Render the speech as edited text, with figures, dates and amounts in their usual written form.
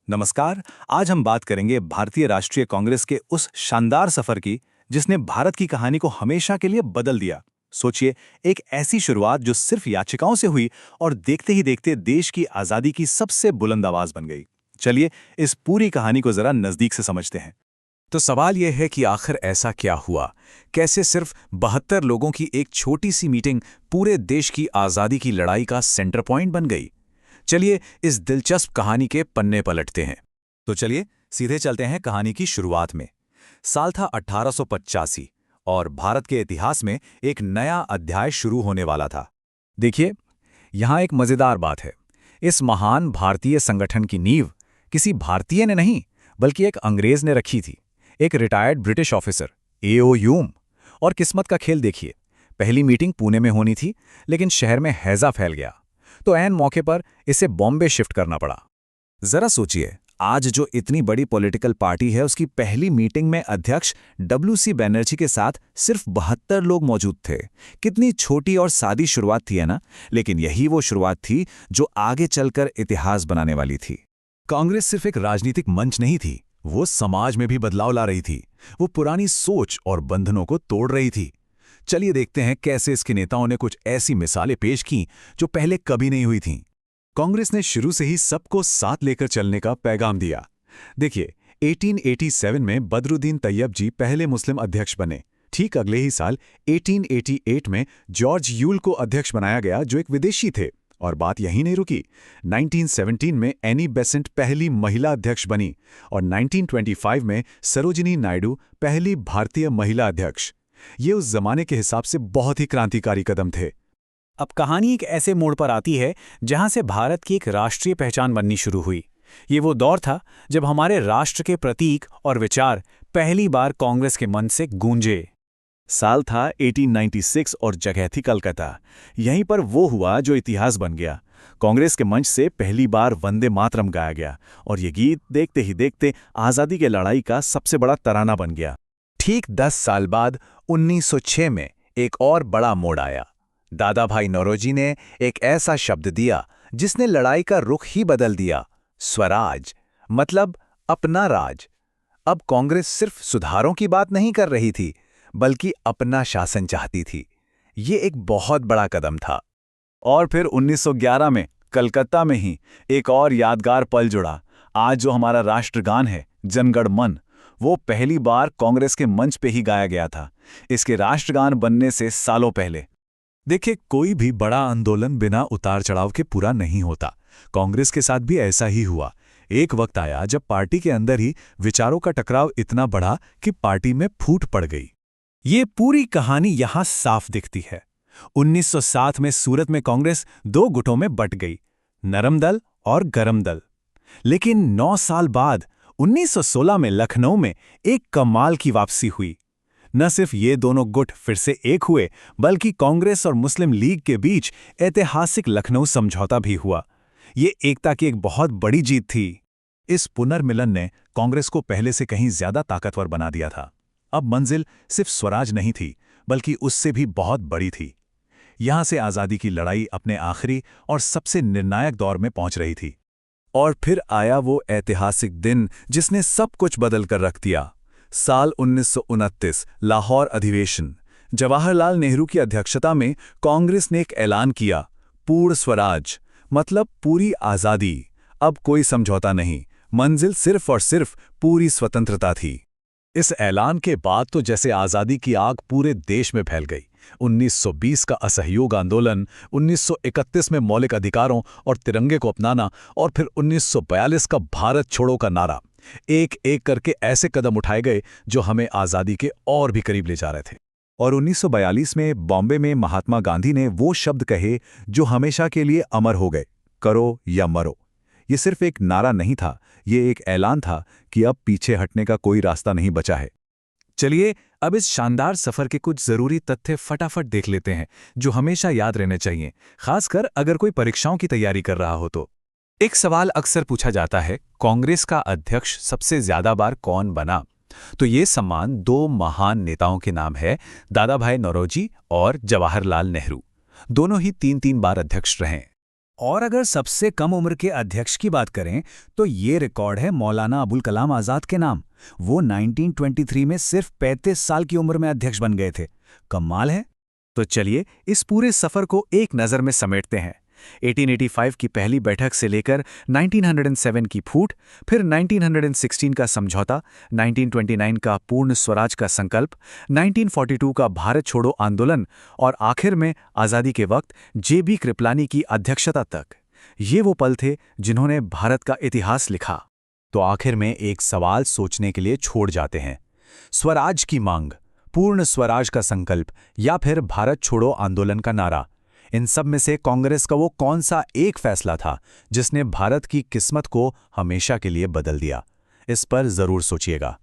नमस्कार। आज हम बात करेंगे भारतीय राष्ट्रीय कांग्रेस के उस शानदार सफर की जिसने भारत की कहानी को हमेशा के लिए बदल दिया। सोचिए, एक ऐसी शुरुआत जो सिर्फ याचिकाओं से हुई और देखते ही देखते देश की आजादी की सबसे बुलंद आवाज बन गई। चलिए इस पूरी कहानी को जरा नजदीक से समझते हैं। तो सवाल यह है कि आखिर ऐसा क्या हुआ? कैसे सिर्फ 72 लोगों की एक छोटी सी मीटिंग पूरे देश की आज़ादी की लड़ाई का सेंटर पॉइंट बन गई? चलिए इस दिलचस्प कहानी के पन्ने पलटते हैं। तो चलिए सीधे चलते हैं कहानी की शुरुआत में। साल था 1885 और भारत के इतिहास में एक नया अध्याय शुरू होने वाला था। देखिए, यहाँ एक मज़ेदार बात है। इस महान भारतीय संगठन की नींव किसी भारतीय ने नहीं, बल्कि एक अंग्रेज ने रखी थी, एक retired British officer A.O. Hume. और किस्मत का खेल देखिए, पहली मीटिंग पुणे में होनी थी, लेकिन शहर में हैजा फैल गया, तो ऐन मौके पर इसे बॉम्बे शिफ्ट करना पड़ा। जरा सोचिए, आज जो इतनी बड़ी पॉलिटिकल पार्टी है, उसकी पहली मीटिंग में अध्यक्ष W.C. बनर्जी के साथ सिर्फ 72 लोग मौजूद थे। कितनी छोटी और सादी शुरुआत थी, है ना? लेकिन यही वो शुरुआत थी जो आगे चलकर इतिहास बनाने वाली थी। कांग्रेस सिर्फ एक राजनीतिक मंच नहीं थी, वो समाज में भी बदलाव ला रही थी। वो पुरानी सोच और बंधनों को तोड़ रही थी। चलिए देखते हैं कैसे इसके नेताओं ने कुछ ऐसी मिसालें पेश की जो पहले कभी नहीं हुई थीं। कांग्रेस ने शुरू से ही सबको साथ लेकर चलने का पैगाम दिया। देखिए, 1887 में बदरुद्दीन तैयब जी पहले मुस्लिम अध्यक्ष बने। ठीक अगले ही साल 1888 में जॉर्ज यूल को अध्यक्ष बनाया गया, जो एक विदेशी थे। और बात यहीं नहीं रुकी। 1917 में एनी बेसेंट पहली महिला अध्यक्ष बनी और 1925 में सरोजिनी नायडू पहली भारतीय महिला अध्यक्ष। ये उस जमाने के हिसाब से बहुत ही क्रांतिकारी कदम थे। अब कहानी एक ऐसे मोड़ पर आती है जहां से भारत की एक राष्ट्रीय पहचान बननी शुरू हुई। ये वो दौर था जब हमारे राष्ट्र के प्रतीक और विचार पहली बार कांग्रेस के मन से गूंजे। साल था 1896 और जगह थी कलकत्ता। यहीं पर वो हुआ जो इतिहास बन गया। कांग्रेस के मंच से पहली बार वंदे मातरम गाया गया और ये गीत देखते ही देखते आज़ादी के लड़ाई का सबसे बड़ा तराना बन गया। ठीक 10 साल बाद 1906 में एक और बड़ा मोड़ आया। दादा भाई नौरोजी ने एक ऐसा शब्द दिया जिसने लड़ाई का रुख ही बदल दिया। स्वराज, मतलब अपना राज। अब कांग्रेस सिर्फ सुधारों की बात नहीं कर रही थी, बल्कि अपना शासन चाहती थी। ये एक बहुत बड़ा कदम था। और फिर 1911 में कलकत्ता में ही एक और यादगार पल जुड़ा। आज जो हमारा राष्ट्रगान है, जन गण मन, वो पहली बार कांग्रेस के मंच पे ही गाया गया था, इसके राष्ट्रगान बनने से सालों पहले। देखिए, कोई भी बड़ा आंदोलन बिना उतार चढ़ाव के पूरा नहीं होता। कांग्रेस के साथ भी ऐसा ही हुआ। एक वक्त आया जब पार्टी के अंदर ही विचारों का टकराव इतना बढ़ा कि पार्टी में फूट पड़ गई। ये पूरी कहानी यहां साफ दिखती है। 1907 में सूरत में कांग्रेस 2 गुटों में बट गई, नरम दल और गरम दल। लेकिन 9 साल बाद 1916 में लखनऊ में एक कमाल की वापसी हुई। न सिर्फ ये दोनों गुट फिर से एक हुए, बल्कि कांग्रेस और मुस्लिम लीग के बीच ऐतिहासिक लखनऊ समझौता भी हुआ। ये एकता की एक बहुत बड़ी जीत थी। इस पुनर्मिलन ने कांग्रेस को पहले से कहीं ज्यादा ताकतवर बना दिया था। अब मंजिल सिर्फ स्वराज नहीं थी, बल्कि उससे भी बहुत बड़ी थी। यहां से आज़ादी की लड़ाई अपने आखिरी और सबसे निर्णायक दौर में पहुंच रही थी। और फिर आया वो ऐतिहासिक दिन जिसने सब कुछ बदल कर रख दिया। साल 1929, लाहौर अधिवेशन। जवाहरलाल नेहरू की अध्यक्षता में कांग्रेस ने एक ऐलान किया, पूर्ण स्वराज, मतलब पूरी आज़ादी। अब कोई समझौता नहीं, मंजिल सिर्फ और सिर्फ पूरी स्वतंत्रता थी। इस ऐलान के बाद तो जैसे आज़ादी की आग पूरे देश में फैल गई। 1920 का असहयोग आंदोलन, 1931 में मौलिक अधिकारों और तिरंगे को अपनाना, और फिर 1942 का भारत छोड़ो का नारा। एक एक करके ऐसे कदम उठाए गए जो हमें आज़ादी के और भी करीब ले जा रहे थे। और 1942 में बॉम्बे में महात्मा गांधी ने वो शब्द कहे जो हमेशा के लिए अमर हो गए, करो या मरो। ये सिर्फ एक नारा नहीं था, ये एक ऐलान था कि अब पीछे हटने का कोई रास्ता नहीं बचा है। चलिए अब इस शानदार सफर के कुछ जरूरी तथ्य फटाफट देख लेते हैं जो हमेशा याद रहने चाहिए, खासकर अगर कोई परीक्षाओं की तैयारी कर रहा हो तो। एक सवाल अक्सर पूछा जाता है, कांग्रेस का अध्यक्ष सबसे ज्यादा बार कौन बना? तो ये सम्मान 2 महान नेताओं के नाम है, दादा भाई नौरोजी और जवाहरलाल नेहरू। दोनों ही 3-3 बार अध्यक्ष रहे। और अगर सबसे कम उम्र के अध्यक्ष की बात करें तो ये रिकॉर्ड है मौलाना अबुल कलाम आज़ाद के नाम। वो 1923 में सिर्फ 35 साल की उम्र में अध्यक्ष बन गए थे। कमाल है। तो चलिए इस पूरे सफर को एक नज़र में समेटते हैं। 1885 की पहली बैठक से लेकर 1907 की फूट, फिर 1916 का समझौता, 1929 का पूर्ण स्वराज का संकल्प, 1942 का भारत छोड़ो आंदोलन और आखिर में आज़ादी के वक्त जेबी कृपलानी की अध्यक्षता तक। ये वो पल थे जिन्होंने भारत का इतिहास लिखा। तो आखिर में एक सवाल सोचने के लिए छोड़ जाते हैं। स्वराज की मांग, पूर्ण स्वराज का संकल्प या फिर भारत छोड़ो आंदोलन का नारा, इन सब में से कांग्रेस का वो कौन सा एक फैसला था जिसने भारत की किस्मत को हमेशा के लिए बदल दिया? इस पर जरूर सोचिएगा।